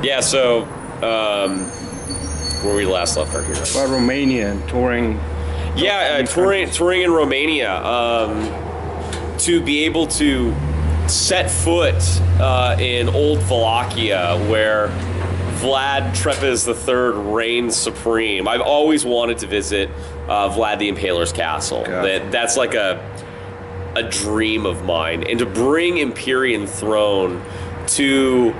Yeah, so where we last left our heroes. About Romania and touring. Yeah, touring in Romania. To be able to set foot in old Wallachia, where Vlad Trepes III reigns supreme. I've always wanted to visit Vlad the Impaler's castle. That's like a dream of mine. And to bring Empyrean throne to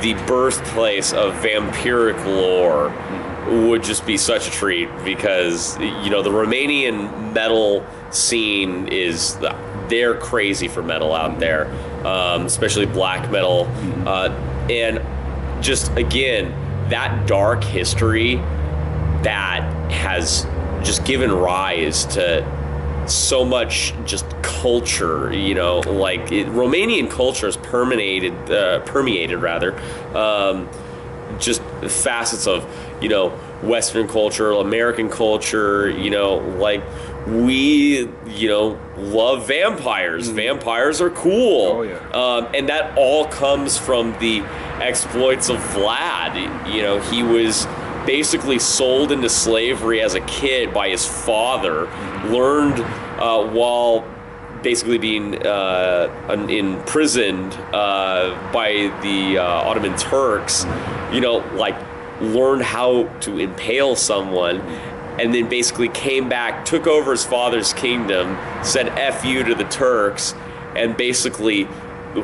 the birthplace of vampiric lore would just be such a treat, because the Romanian metal scene they're crazy for metal out there, especially black metal, and just again that dark history that has just given rise to so much just culture, Romanian culture has permeated just facets of, Western culture, American culture, we, love vampires. Vampires are cool. Oh, yeah. And that all comes from the exploits of Vlad. He was basically sold into slavery as a kid by his father, learned while basically being imprisoned by the Ottoman Turks, learned how to impale someone, and then basically came back, took over his father's kingdom, said F you to the Turks, and basically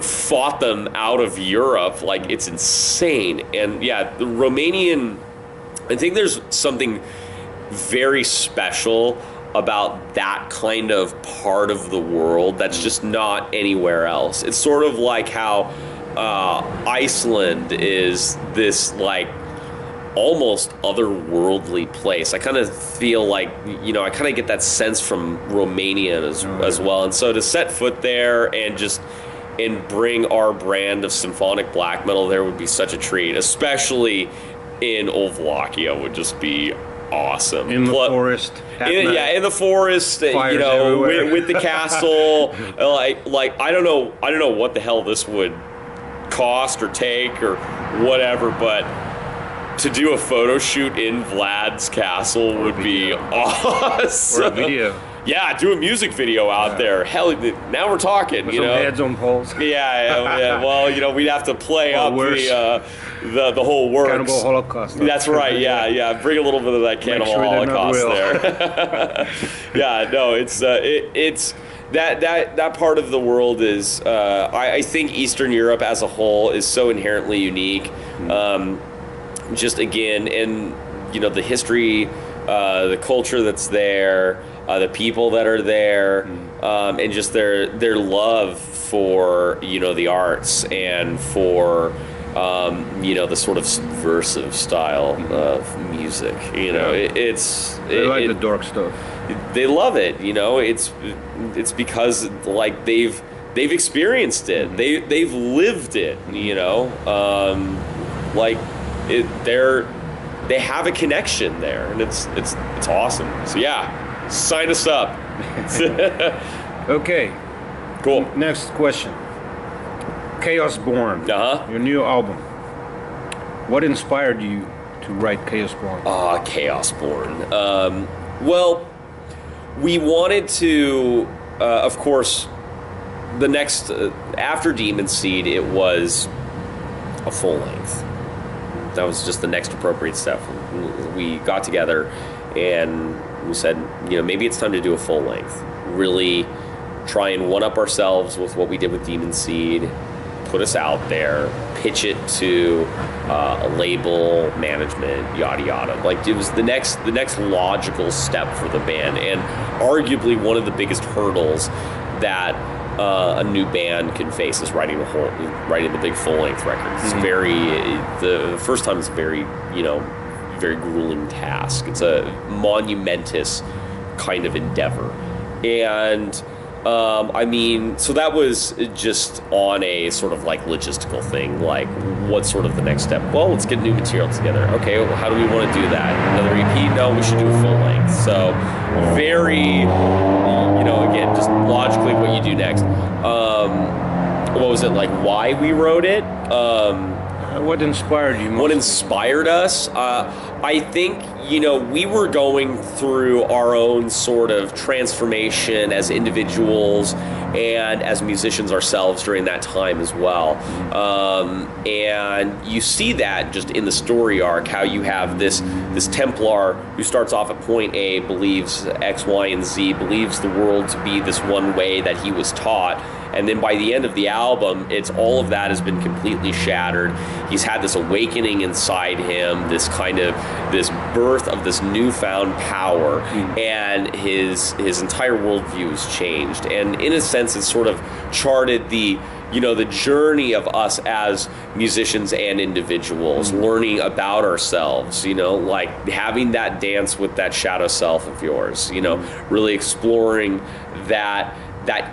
fought them out of Europe. It's insane. And yeah, the Romanian, I think there's something very special about that kind of part of the world that's just not anywhere else. It's sort of like how Iceland is this almost otherworldly place. I kind of feel like, I kind of get that sense from Romania as well. And so to set foot there and bring our brand of symphonic black metal there would be such a treat, especially in Old Wallachia would just be awesome. In the forest. In the forest, with the castle. I don't know what the hell this would cost or take or whatever, but to do a photo shoot in Vlad's castle would be awesome. Or a video. Yeah, do a music video out there. Hell, now we're talking. With some heads on poles. Yeah. Well, we'd have to play up the whole works. Cannibal Holocaust. That's right. Yeah. Bring a little bit of that Cannibal Holocaust there. Yeah. No, it's that part of the world is. I think Eastern Europe as a whole is so inherently unique. Just again, and the history, the culture that's there, the people that are there, and just their love for the arts and for the sort of subversive style of music. They like the dark stuff. They love it. It's because they've experienced it. They've lived it. They have a connection there, and it's awesome. So yeah, sign us up. Okay. Cool. Next question. Chaos Born. Your new album. What inspired you to write Chaos Born? Chaos Born. Well, we wanted to, of course, the next after Demon Seed, it was a full length. That was just the next appropriate step. We got together and we said, maybe it's time to do a full length. Really try and one-up ourselves with what we did with Demon Seed, put us out there, pitch it to a label, management, yada yada. It was the next logical step for the band, and arguably one of the biggest hurdles that a new band can face is writing the big full-length record. It's the first time it's very very grueling task. It's a monumentous kind of endeavor, and so that was just on a sort of logistical thing. What's sort of the next step? Well, let's get new material together. Okay, well, how do we want to do that? Another EP? No, we should do a full length. So very, again, just logically what you do next. What was it, why we wrote it? What inspired you most? What inspired us? I think, we were going through our own sort of transformation as individuals and as musicians ourselves during that time as well. And you see that just in the story arc, how you have this Templar who starts off at point A, believes X, Y, and Z, believes the world to be this one way that he was taught. And then by the end of the album, it's all of that has been completely shattered. He's had this awakening inside him, this birth of this newfound power, and his entire worldview has changed. And in a sense, it's sort of charted the journey of us as musicians and individuals, learning about ourselves, like having that dance with that shadow self of yours, really exploring that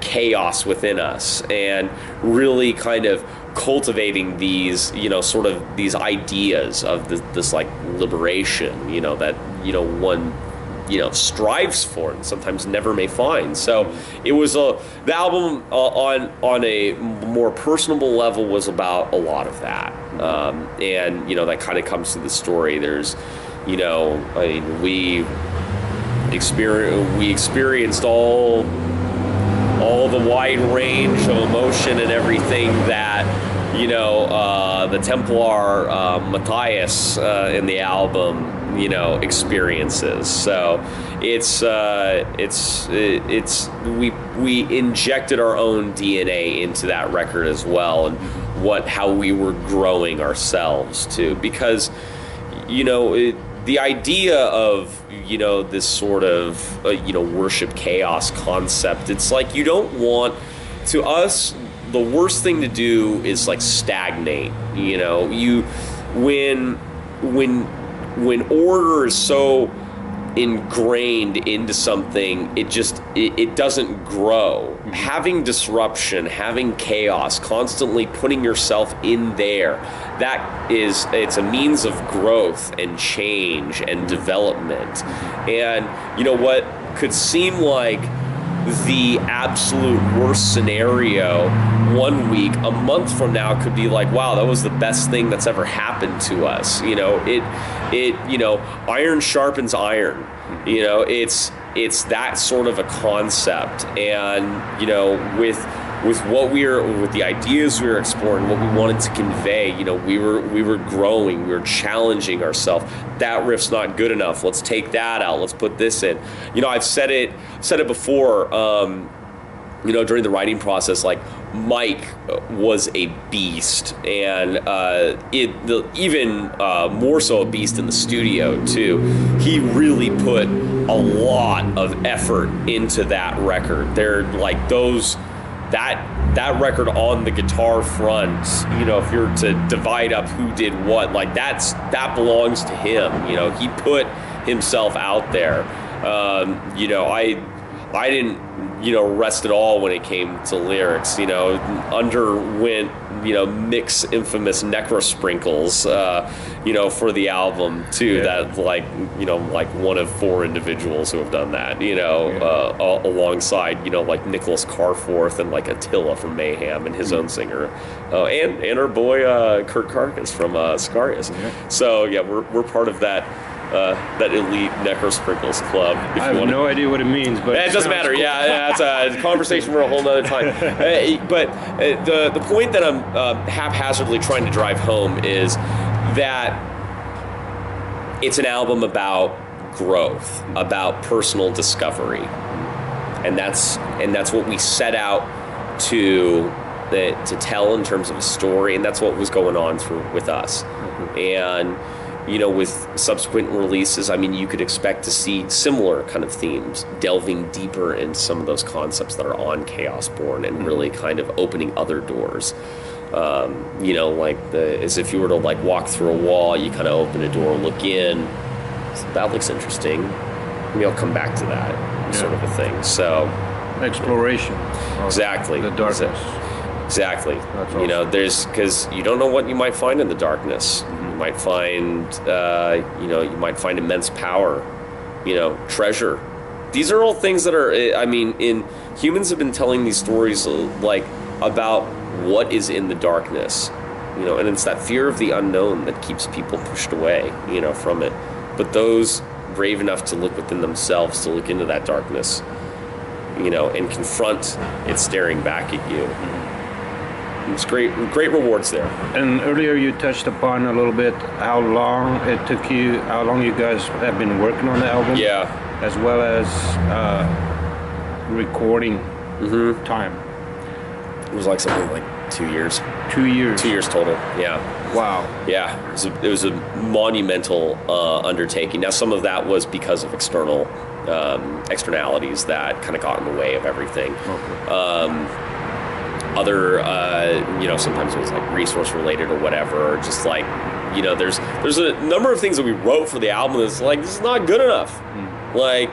chaos within us, and really kind of cultivating these, sort of these ideas of this like liberation, that, one, strives for and sometimes never may find. So it was the album on a more personable level was about a lot of that. And, that kind of comes to the story. There's, we experienced all the wide range of emotion and everything that the Templar Matthias in the album experiences. So we injected our own DNA into that record as well, and how we were growing ourselves too, because the idea of this sort of worship chaos concept, it's like you don't want to us. The worst thing to do is like stagnate. When order is so ingrained into something, it doesn't grow. Having disruption, having chaos, constantly putting yourself in there, it's a means of growth and change and development. And what could seem like the absolute worst scenario one week, a month from now could be like, wow, that was the best thing that's ever happened to us. Iron sharpens iron. It's that sort of a concept. And with the ideas we were exploring, what we wanted to convey, we were growing, we were challenging ourselves. That riff's not good enough. Let's take that out. Let's put this in. I've said it before. During the writing process, like Mike was a beast, and even more so a beast in the studio too. He really put a lot of effort into that record. They're like those. That record on the guitar front, if you're to divide up who did what, like that belongs to him. He put himself out there. I didn't, rest at all when it came to lyrics. Underwent, Mick's infamous necro sprinkles, for the album too. Yeah. That like one of 4 individuals who have done that. Alongside like Nicholas Carforth and like Attila from Mayhem and his own singer, and our boy Kurt Carcass from Scarius. Yeah. So yeah, we're part of that. That elite necro sprinkles club. I have no idea what it means, but it doesn't matter. Cool. Yeah, it's a conversation for a whole nother time. But the point that I'm haphazardly trying to drive home is that it's an album about growth, about personal discovery, and that's what we set out to tell in terms of a story, and that's what was going on with us, and. With subsequent releases, you could expect to see similar kind of themes, delving deeper into some of those concepts that are on Chaos Born and really kind of opening other doors. As if you were to like walk through a wall, you kind of open a door, look in. So that looks interesting. Maybe I'll come back to that sort of a thing. So exploration. Exactly. The darkness. Exactly. That's awesome. Because you don't know what you might find in the darkness. You might find, you might find immense power, treasure. These are all things that are, humans have been telling these stories like about what is in the darkness, and it's that fear of the unknown that keeps people pushed away, from it. But those brave enough to look within themselves, to look into that darkness, and confront it staring back at you. It's great rewards there. And earlier you touched upon a little bit how long it took you, how long you guys have been working on the album. Yeah. As well as recording time. It was like something like 2 years. 2 years. 2 years total. Yeah. Wow. Yeah. It was a monumental undertaking. Now, some of that was because of externalities that kind of got in the way of everything. Okay. Other, sometimes it was like resource related or whatever, or just like, there's a number of things that we wrote for the album that's like, this is not good enough. Like,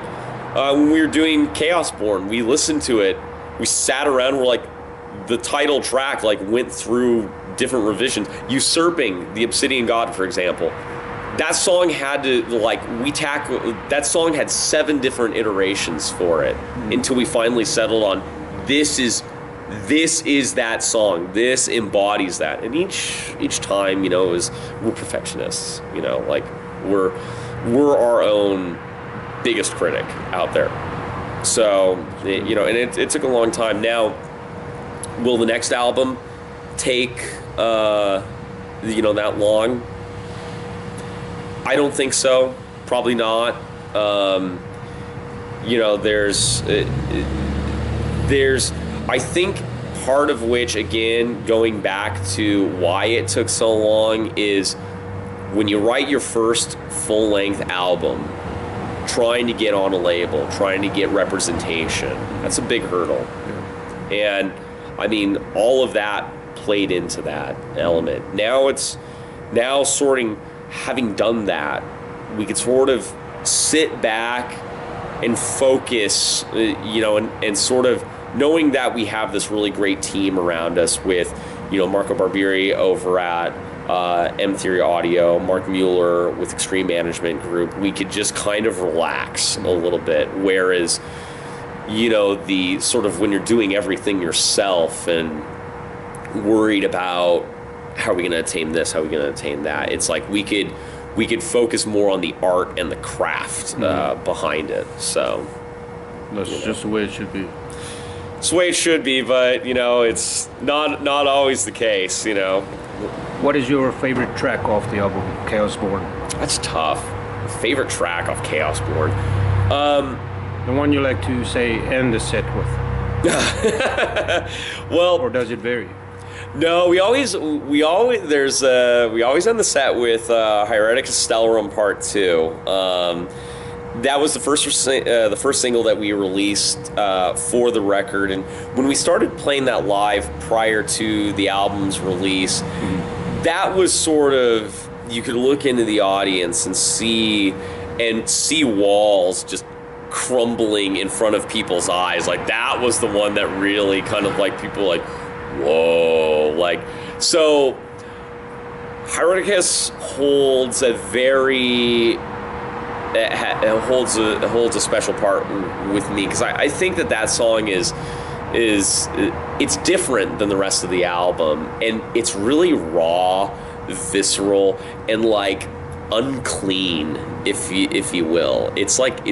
when we were doing Chaosborn, we listened to it, we sat around, we're like, the title track, like, went through different revisions. Usurping the Obsidian God, for example. That song had to, that song had 7 different iterations for it until we finally settled on, this is that song. This embodies that. And each time, we're perfectionists. We're our own biggest critic out there. So, and it took a long time. Now, will the next album take, that long? I don't think so. Probably not. There's I think part of which, again, going back to why it took so long, is when you write your first full-length album, trying to get on a label, trying to get representation, that's a big hurdle. Yeah. And, all of that played into that element. Now having done that, we could sort of sit back and focus, and sort of knowing that we have this really great team around us with, Marco Barbieri over at M3 Audio, Mark Mueller with Extreme Management Group, we could just kind of relax a little bit. Whereas, the sort of when you're doing everything yourself and worried about how are we going to attain this, how are we going to attain that, it's like we could focus more on the art and the craft behind it. So that's just the way it should be. It's the way it should be, but it's not always the case. What is your favorite track off the album, Chaosborn? That's tough. Favorite track off Chaosborn. The one you like to say end the set with. Well, or does it vary? No, we always end the set with Herodotus Stellarum Part 2. That was the first single that we released for the record, and when we started playing that live prior to the album's release, that was sort of, you could look into the audience and see walls just crumbling in front of people's eyes. Like, that was the one that really kind of like people like, whoa, like, so Herodotus holds a very, it holds a special part with me, because I think that song is it's different than the rest of the album, and it's really raw, visceral, and like unclean, if you will. It's like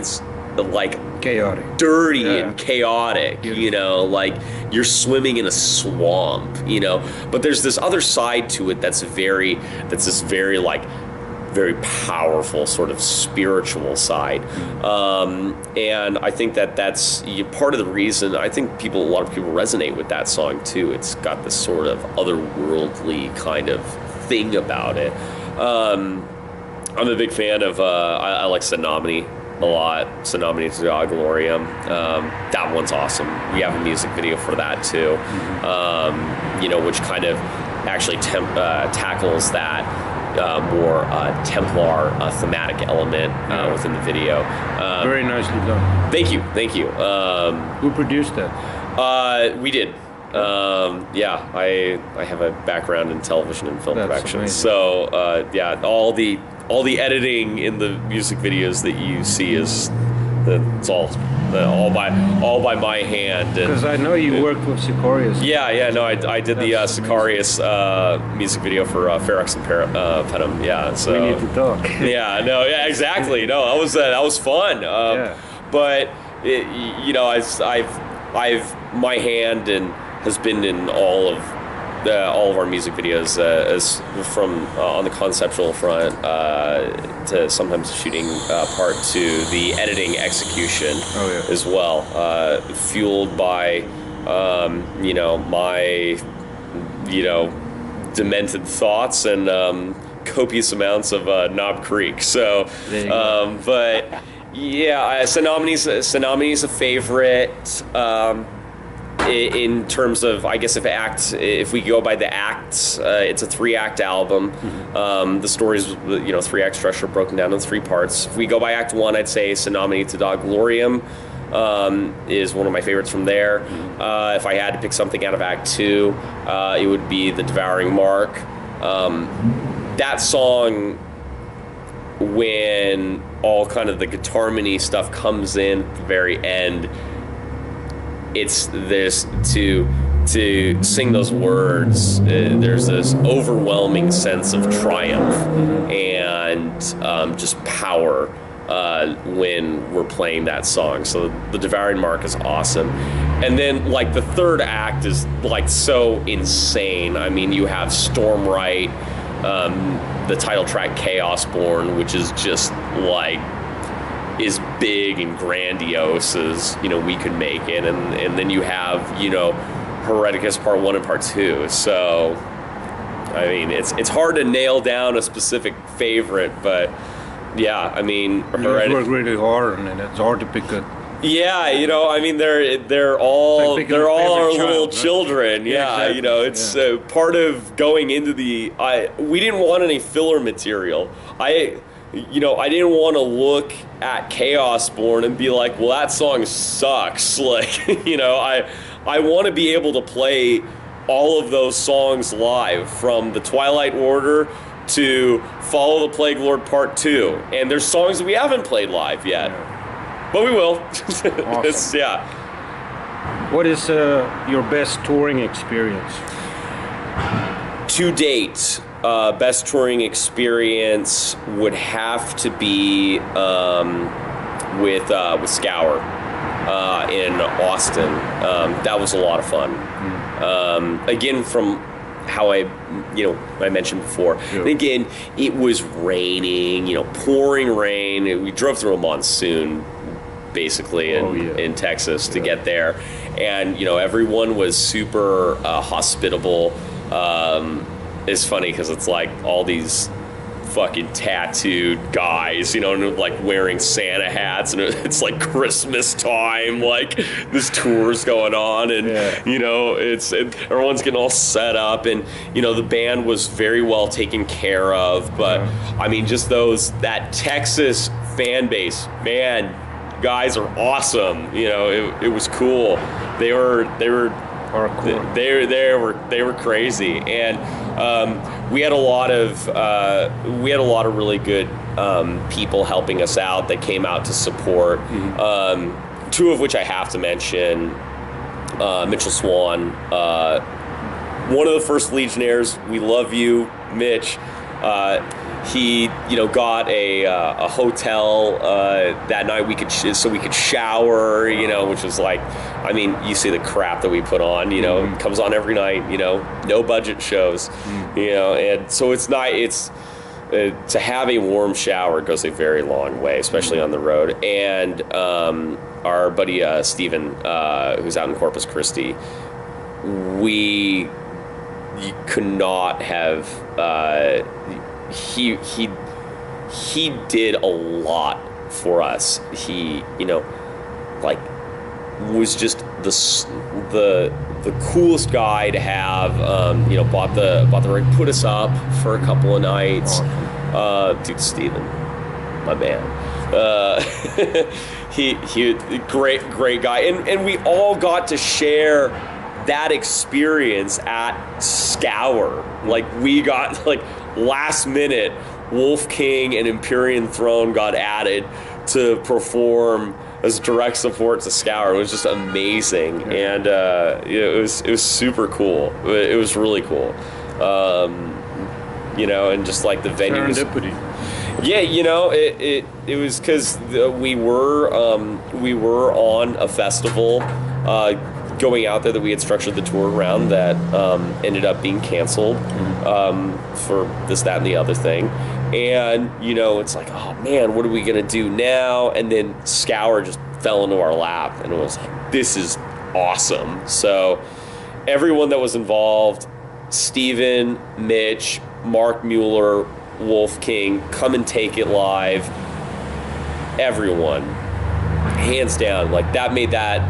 chaotic, dirty, and chaotic. Beautiful. Like you're swimming in a swamp. But there's this other side to it that's very like very powerful sort of spiritual side, and I think that's part of the reason I think a lot of people resonate with that song too. It's got this sort of otherworldly kind of thing about it. I'm a big fan of I like Sonomny a lot. Sonomny to Ad Gloriam. That one's awesome. We have a music video for that too, which kind of actually tackles that more Templar thematic element within the video. Very nicely done. Thank you. Who produced that? We did. I have a background in television and film production. Amazing. So all the editing in the music videos that you see is It's all by my hand. Because I know you worked with Sicarius. Yeah, no, I did the Sicarius music video for Ferox and Petum. Yeah, so we need to talk. Yeah, exactly. No, that was fun. But I've my hand has been in all of our music videos, as from on the conceptual front to sometimes shooting part to the editing execution as well, fueled by my demented thoughts and copious amounts of Knob Creek. So, but yeah, Senomini's a favorite. In terms of, I guess, if we go by the acts, it's a 3-act album. The story's 3-act structure broken down into 3 parts. If we go by Act 1, I'd say Senomini to Dog Gloriam is one of my favorites from there. If I had to pick something out of Act 2, it would be The Devouring Mark. That song, when all kind of the guitar-mini stuff comes in at the very end, it's this to sing those words. There's this overwhelming sense of triumph and just power when we're playing that song. So the Devouring Mark is awesome. And then like the third act is like so insane. I mean, you have Stormright, the title track Chaos Born, which is just like is big and grandiose as we could make it, and then you have Herodotus Part 1 and Part 2. So I mean it's hard to nail down a specific favorite, but yeah, I mean Herodotus worked really hard, and it's hard to pick a. Yeah, I mean they're all our little children. Yeah, exactly. It's part of going into we didn't want any filler material. I didn't want to look at Chaos Born and be like, well, that song sucks. Like, I want to be able to play all of those songs live, from the Twilight Order to Follow the Plague Lord Part 2. And there's songs that we haven't played live yet, but we will. Awesome. What is your best touring experience? To date, best touring experience would have to be with Scour in Austin. That was a lot of fun. Again, from how I mentioned before. And again, it was raining, pouring rain. We drove through a monsoon, basically, in Texas to get there, and everyone was super hospitable. It's funny because it's like all these fucking tattooed guys, like wearing Santa hats, and it's like Christmas time, like this tour's going on, and everyone's getting all set up, and the band was very well taken care of. But I mean, just that Texas fan base, man, guys are awesome. It was cool. They were crazy, and we had a lot of really good people helping us out that came out to support. Two of which I have to mention: Mitchell Swan, one of the first Legionnaires. We love you, Mitch. He, got a hotel that night so we could shower, which was like, I mean, you see the crap that we put on, it comes on every night, no budget shows, and so it's nice. To have a warm shower goes a very long way, especially on the road. And our buddy Steven, who's out in Corpus Christi, you could not have. He did a lot for us. He, was just the coolest guy to have. Bought the rig, put us up for a couple of nights. Dude, Steven, my man. He great guy, and we all got to share that experience at Scour. Like, we got last minute Wolf King and Empyrean Throne got added to perform as direct support to Scour. It was just amazing, and it was super cool. It was really cool, and just like the venue. Serendipity. Yeah, it was because we were on a festival going out there that we had structured the tour around that ended up being canceled for this, that, and the other thing. And, it's like, oh, man, what are we going to do now? And then Scour just fell into our lap, and it was like, this is awesome. So everyone that was involved, Steven, Mitch, Mark Mueller, Wolf King, Come and Take It Live, everyone, hands down, like that made that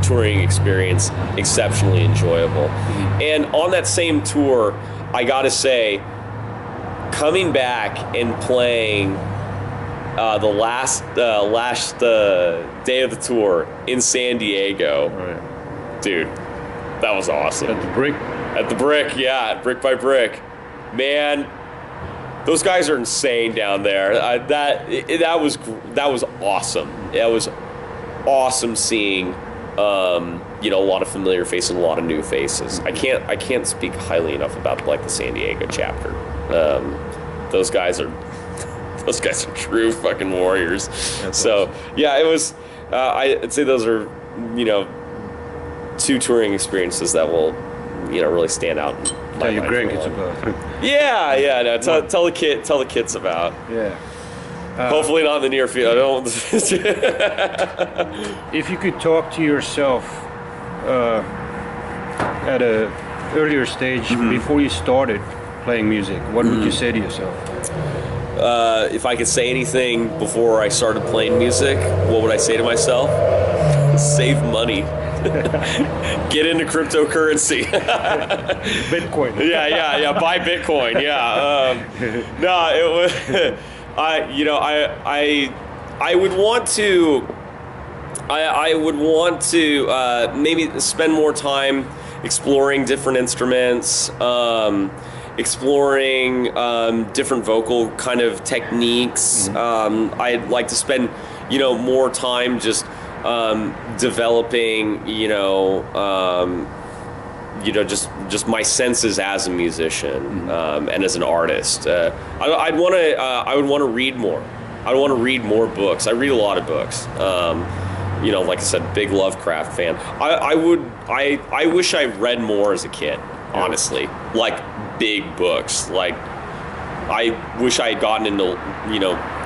touring experience exceptionally enjoyable. And on that same tour, I gotta say, coming back and playing the last day of the tour in San Diego, dude, that was awesome. At the Brick? At the Brick, yeah, Brick by Brick. Man, those guys are insane down there. That was awesome. That was awesome seeing a lot of familiar faces and a lot of new faces. I can't speak highly enough about like the San Diego chapter. Those guys are true fucking warriors. That's awesome. Yeah, it was. I'd say those are two touring experiences that will really stand out. Tell your grandkids about. Yeah. No, tell the kids about. Yeah. Hopefully not in the near future. I don't. If you could talk to yourself at a earlier stage before you started playing music, what would you say to yourself? If I could say anything before I started playing music, what would I say to myself? Save money. Get into cryptocurrency. Bitcoin. Yeah. Buy Bitcoin. Yeah. No, it was. I would want to. I would want to maybe spend more time exploring different instruments, exploring different vocal kind of techniques. I'd like to spend more time just developing just my senses as a musician and as an artist. I would want to read more. I want to read more books. I read a lot of books. Like I said, big Lovecraft fan. I wish I read more as a kid, honestly. Like big books. Like I wish I had gotten into,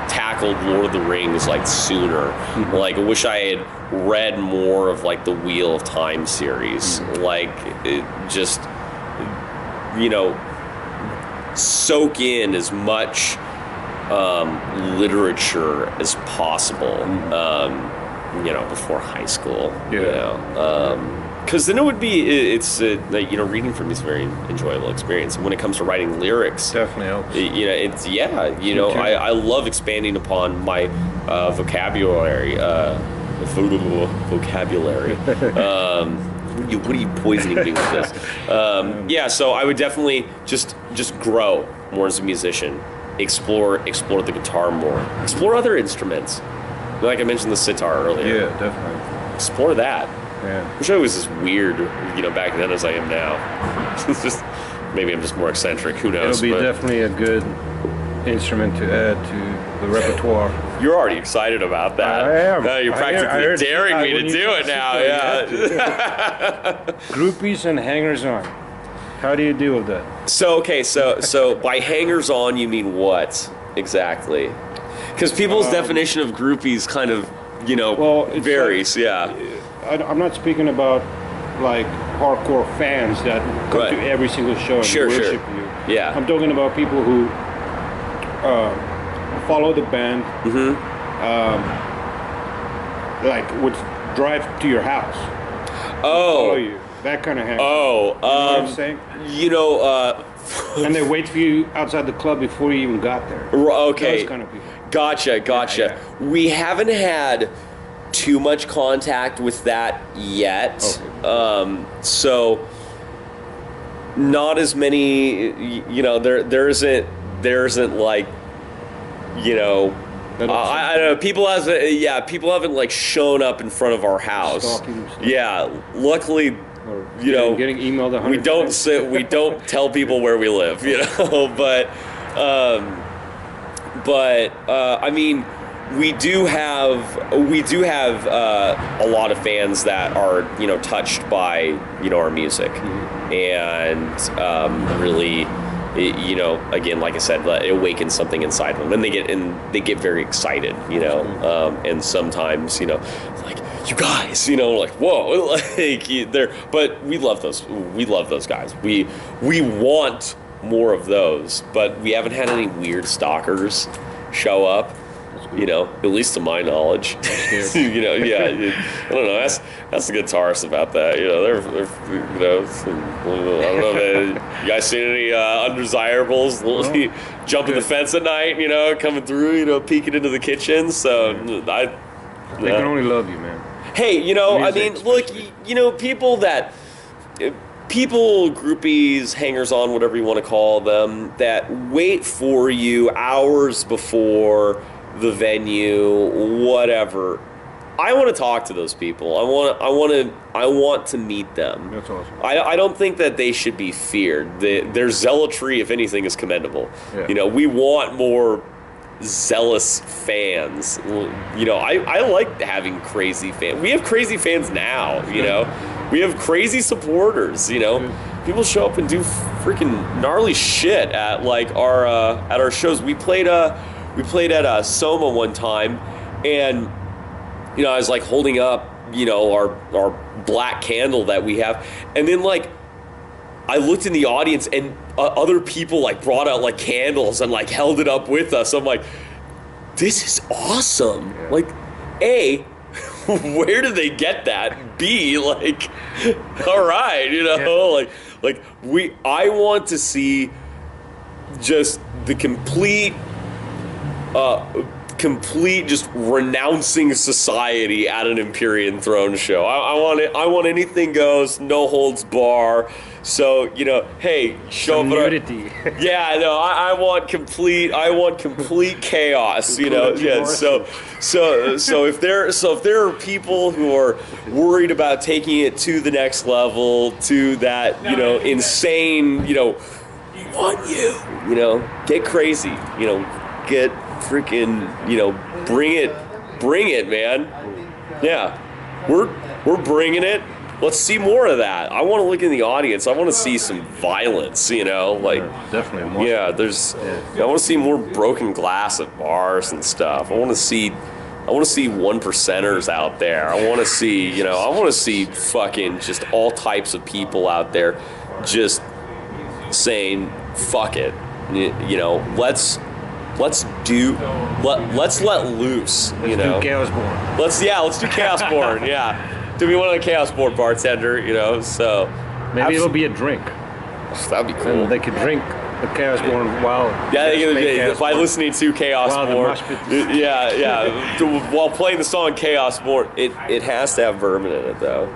tackled Lord of the Rings like sooner. Like I wish I had read more of like the Wheel of Time series. Like it just, soak in as much literature as possible. Before high school. Because then it would be, reading for me is a very enjoyable experience. And when it comes to writing lyrics, definitely helps. I love expanding upon my vocabulary. Vocabulary. What are you poisoning me with this? So I would definitely just grow more as a musician. Explore the guitar more. Explore other instruments. Like I mentioned the sitar earlier. Yeah, definitely. Explore that. Yeah. Which I was as weird, back then as I am now. It's just maybe I'm just more eccentric. Who knows? It'll be definitely a good instrument to add to the repertoire. You're already excited about that. I am. You're practically daring me to do it now. Yeah. Groupies and hangers-on. How do you deal with that? So by hangers-on you mean what exactly? Because people's definition of groupies kind of, varies. I'm not speaking about like hardcore fans that come to every single show and worship you. Yeah. I'm talking about people who follow the band, would drive to your house. Follow you. That kind of hang. Oh. You know what I'm saying? And they wait for you outside the club before you even got there. Okay. Those kind of people. Gotcha. Yeah. We haven't had too much contact with that yet. Okay. So not as many, there isn't like, I don't know. People haven't like shown up in front of our house. Stalking stuff. Yeah, luckily, you know, getting emailed. we don't tell people where we live, you know. But I mean, we do have a lot of fans that are, you know, touched by, you know, our music, and really, you know, again, like I said, it awakens something inside them, and they get very excited, you know, and sometimes, you know, like, you guys, you know, like, whoa, like but we love those guys. We want more of those, but we haven't had any weird stalkers show up, you know, at least to my knowledge. You know, yeah, I don't know. Ask the guitarist about that. You know, they're you know, I don't know. You guys seen any undesirables jumping the fence at night? You know, coming through. You know, peeking into the kitchen. So they can only love you, man. Hey, you know, I mean, look, you know, people, groupies, hangers-on, whatever you want to call them, that wait for you hours before the venue, whatever. I want to talk to those people. I want to meet them. That's awesome. I don't think that they should be feared. Their zealotry, if anything, is commendable. Yeah. You know, we want more zealous fans. You know, I like having crazy fans. We have crazy fans now, you know. We have crazy supporters, you know. People show up and do freaking gnarly shit at like our shows. We played at Soma one time, and you know, I was like holding up, you know, our black candle that we have, and then like I looked in the audience, and other people like brought out like candles and like held it up with us. I'm like, this is awesome. Yeah. Like, A, where do they get that? B, like, all right, you know, yeah. I want to see just the complete just renouncing society at an Empyrean throne show. I want anything goes, no holds bar. So, you know, hey, show up. Nudity. Yeah, no, I want complete chaos, you know. Yeah, so if there are people who are worried about taking it to the next level, to that, you know, insane, you know, you know, get crazy, you know, get freaking, you know, bring it, man. Yeah, we're bringing it. Let's see more of that. I want to look in the audience. I want to see some violence, you know, like definitely more. Yeah, I want to see more broken glass at bars and stuff. I want to see one percenters out there. I want to see fucking just all types of people out there just saying fuck it. You know, let's let loose. You know, do Chaosborn. Let's do Chaosborn. Yeah. To be one of the Chaosborn bartender, you know, so maybe it'll be a drink. That'd be cool. And they could drink the Chaosborn while by listening to Chaosborn. While playing the song Chaosborn, it has to have bourbon in it though,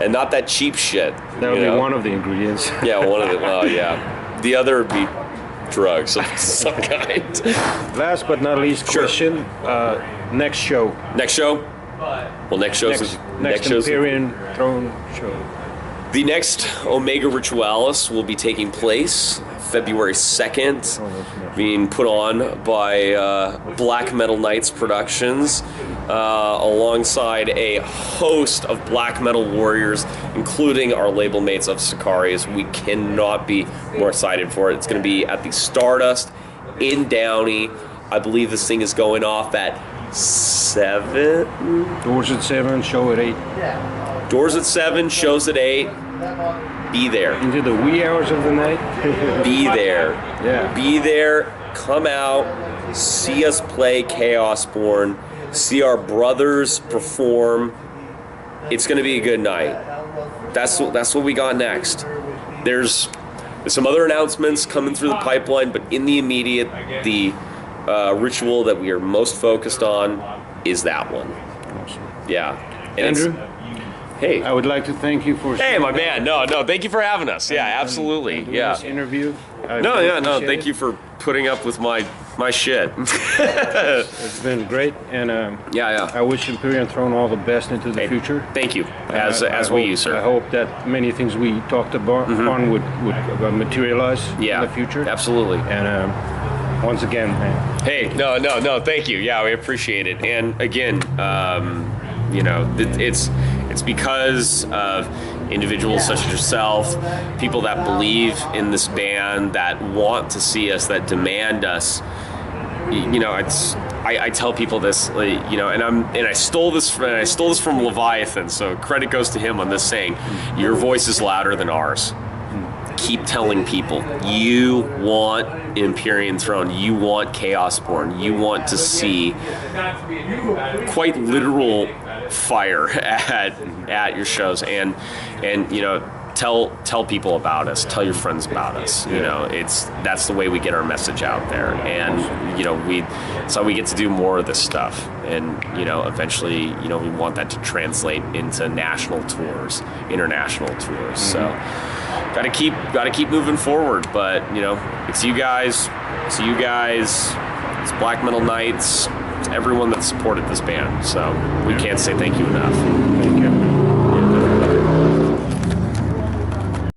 and not that cheap shit. That would be one of the ingredients. Yeah, one of the. Well, yeah, the other would be drugs of some kind. Last but not least, question: next show. Next show. Well, next show's Empyrean throne show. The next Omega Ritualis will be taking place February 2nd, being put on by Black Metal Knights Productions, alongside a host of black metal warriors, including our label mates of Sicarius. We cannot be more excited for it. It's going to be at the Stardust in Downey. I believe this thing is going off at 7. Doors at 7, show at 8. Doors at 7, shows at 8. Be there. Into the wee hours of the night. Be there. Yeah. Be there. Come out. See us play Chaosborn. See our brothers perform. It's going to be a good night. That's what we got next. There's some other announcements coming through the pipeline, but in the immediate, the ritual that we are most focused on is that one. Awesome. Yeah. And Andrew, hey, I would like to thank you for. Hey, my man. No. Thank you for having us. Yeah, absolutely. This interview. Thank you for putting up with my my shit. It's been great, and I wish Empyrean Throne all the best into the future. Thank you, as we use, sir. I hope that many things we talked about on would materialize in the future. Absolutely. And once again, man. Hey, no, thank you. Yeah, we appreciate it. And again, you know, it's because of individuals such as yourself, people that believe in this band, that want to see us, that demand us. You know, I tell people this, you know, and I stole this from Leviathan, so credit goes to him on this saying, your voice is louder than ours. Keep telling people you want Empyrean Throne, you want Chaosborn, you want to see quite literal fire at your shows, and you know, tell people about us, tell your friends about us. You know, that's the way we get our message out there, and you know, so we get to do more of this stuff, and you know, eventually, you know, we want that to translate into national tours, international tours. So gotta keep moving forward. But you know, it's you guys, it's Black Metal Knights, it's everyone that supported this band. So we can't say thank you enough. Thank you.